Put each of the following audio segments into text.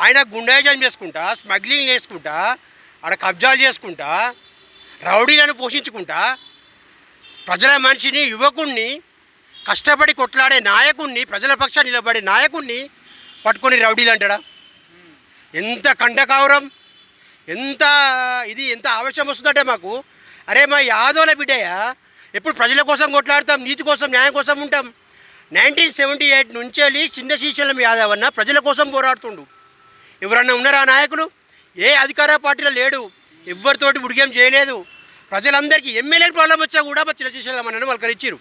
ఆయన గుండాయిజం చేసుకుంటా, స్మగ్లింగ్ చేసుకుంటా, ఆడ కబ్జాలు చేసుకుంటా, రౌడీలను పోషించుకుంటా, ప్రజల మనిషిని, యువకుణ్ణి, కష్టపడి కొట్లాడే నాయకుణ్ణి, ప్రజల పక్షాన్ని నిలబడే నాయకుణ్ణి పట్టుకొని రౌడీలు అంటాడా? ఎంత కండకావరం, ఎంత ఎంత ఆవేశం వస్తుందంటే మాకు. అరే మా యాదవుల బిడ్డయ్యా, ఎప్పుడు ప్రజల కోసం కొట్లాడతాం, నీతి కోసం, న్యాయం కోసం ఉంటాం. 1978 నుంచి వెళ్ళి చిన్న శ్రీశైలం యాదవ్ అన్న ప్రజల కోసం పోరాడుతుండు. ఎవరన్నా ఉన్నారా నాయకులు? ఏ అధికార పార్టీలో లేడు, ఎవరితోటి ఉడిగేం చేయలేదు. ప్రజలందరికీ ఎమ్మెల్యేకి ప్రాబ్లం వచ్చా కూడా మా చిన్న శ్రీశైలం అన్నని పలకరించారు.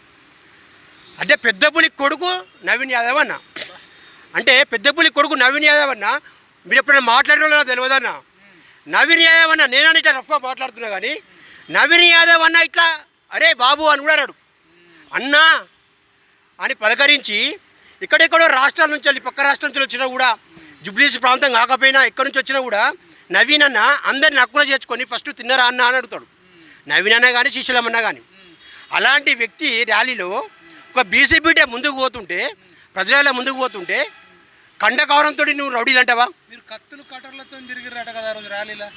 అంటే పెద్దపులి కొడుకు నవీన్ యాదవ్ అన్న, అంటే పెద్దపులి కొడుకు నవీన్ యాదవ్ అన్న. మీరు ఎప్పుడైనా మాట్లాడడం తెలియదన్న. నవీన్ యాదవ్ అన్న నేనని ఇట్లా రఫ్గా మాట్లాడుతున్నా, కానీ నవీన్ యాదవ్ అన్న ఇట్లా అరే బాబు అని కూడా అన్నాడు. అన్నా అని పలకరించి ఎక్కడెక్కడో రాష్ట్రాల నుంచి వెళ్ళి, పక్క రాష్ట్రం నుంచి వచ్చినా కూడా, జుబ్లీస్ ప్రాంతం కాకపోయినా ఎక్కడి నుంచి వచ్చినా కూడా నవీన్ అన్న అందరిని హక్కున చేర్చుకొని ఫస్ట్ తిన్నరా అన్న అని అడుగుతాడు. నవీన్ అన్న కానీ శ్రీశైలం అన్న కానీ. అలాంటి వ్యక్తి ర్యాలీలో ఒక బీసీ బిడ్డ ముందుకు పోతుంటే, ప్రజల ముందుకు పోతుంటే కండకావరంతో నువ్వు రౌడీలు అంటావా? మీరు కత్తులు కటార్లతో తిరిగిరట కదా రోజు ర్యాలీలో.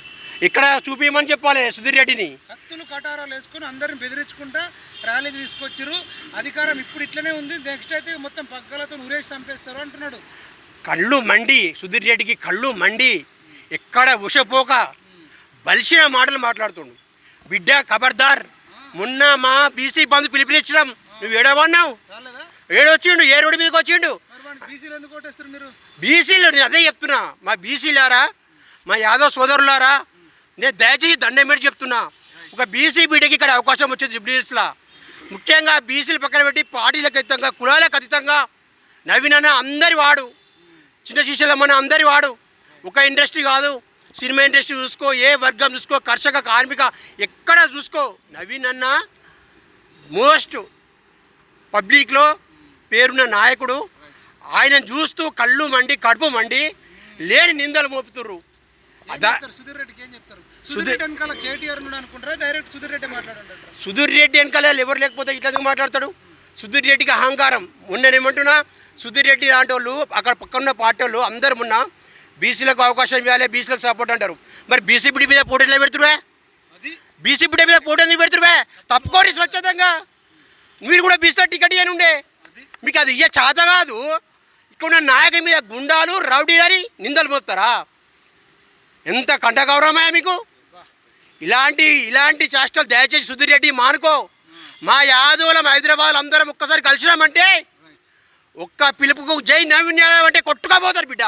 ఇక్కడ చూపించమని చెప్పాలి సుధీర్ రెడ్డిని. కత్తులు కటారాలు వేసుకొని అందరిని బెదిరించుకుంటా ర్యాలీ తీసుకొచ్చారు. అధికారం ఇప్పుడు ఇట్లనే ఉంది, నెక్స్ట్ అయితే మొత్తం పగ్గలతో ఊరేసి చంపేస్తారు అంటున్నాడు. కళ్ళు మండి, సుధీర్ రెడ్డికి కళ్ళు మండి, ఎక్కడ ఉషపోక బలిసిన మాటలు మాట్లాడుతుండు. బిడ్డ ఖబర్దార్, మొన్న మా బీసీ బంధు పిలిపించడం నువ్వు ఏడవన్నావు, ఏడొచ్చిండు, ఏ రోడ్డు మీదకి వచ్చిండు. బీసీలు నేను అదే చెప్తున్నా, మా బీసీలారా, మా యాదవ్ సోదరులారా, నేను దయచేసి దండం పెట్టి చెప్తున్నా, ఒక బీసీ బిడ్డకి ఇక్కడ అవకాశం వచ్చింది జుబ్లీహిల్స్లో. ముఖ్యంగా బీసీలు పక్కన పెట్టి పార్టీలకు అతీతంగా, కులాలకు అతీతంగా నవీన్ అన్న అందరి వాడు, చిన్న శ్రీశైలం అన్న అందరి వాడు. ఒక ఇండస్ట్రీ కాదు, సినిమా ఇండస్ట్రీ చూసుకో, ఏ వర్గం చూసుకో, కర్షక, కార్మిక, ఎక్కడ చూసుకో, నవీన్ అన్న మోస్ట్ పబ్లిక్లో పేరున్న నాయకుడు. ఆయన చూస్తూ కళ్ళు మండి, కడుపు మండి, లేని నిందలు మోపుతుర్రు. సుధీర్ రెడ్డికి ఏం చెప్తారు? సుధీర్ వెనకాల కేటీఆర్ అనుకుంటారా, డైరెక్ట్ సుధీర్ రెడ్డి మాట్లాడంటారు? సుధీర్ రెడ్డి వెనకాల ఎవరు లేకపోతే ఇట్లా మాట్లాడతాడు? సుధీర్ రెడ్డికి అహంకారం. మొన్నేమంటున్నా, సుధీర్ రెడ్డి లాంటి వాళ్ళు, అక్కడ పక్కన పార్టీ వాళ్ళు అందరు మొన్న బీసీలకు అవకాశం ఇవ్వాలి, బీసీలకు సపోర్ట్ అంటారు. మరి బీసీ బిడ్డ మీద పోటీ ఎలా పెడుతురువే? బీసీ బిడ్డ మీద పోటీ ఎందుకు పెడుతురువే? తప్పుకోరి స్వచ్ఛతంగా. మీరు కూడా బీసీలో టికెట్ ఇవ్వని ఉండే, మీకు అది ఇయ్య చేత కాదు. ఇక్కడ ఉన్న నాయకుల మీద గుండాలు, రౌడీలని నిందలు మోపుతారా? ఎంత కంటగౌరవమయ్యా మీకు? ఇలాంటి చేష్టలు దయచేసి సుధీర్ రెడ్డి మానుకో. మా యాదవులం హైదరాబాద్ అందరం ఒక్కసారి కలిసినామంటే, ఒక్క పిలుపుకు జై నవీన్ యాదవ్ అంటే కొట్టుకోబోతారు బిడ్డ.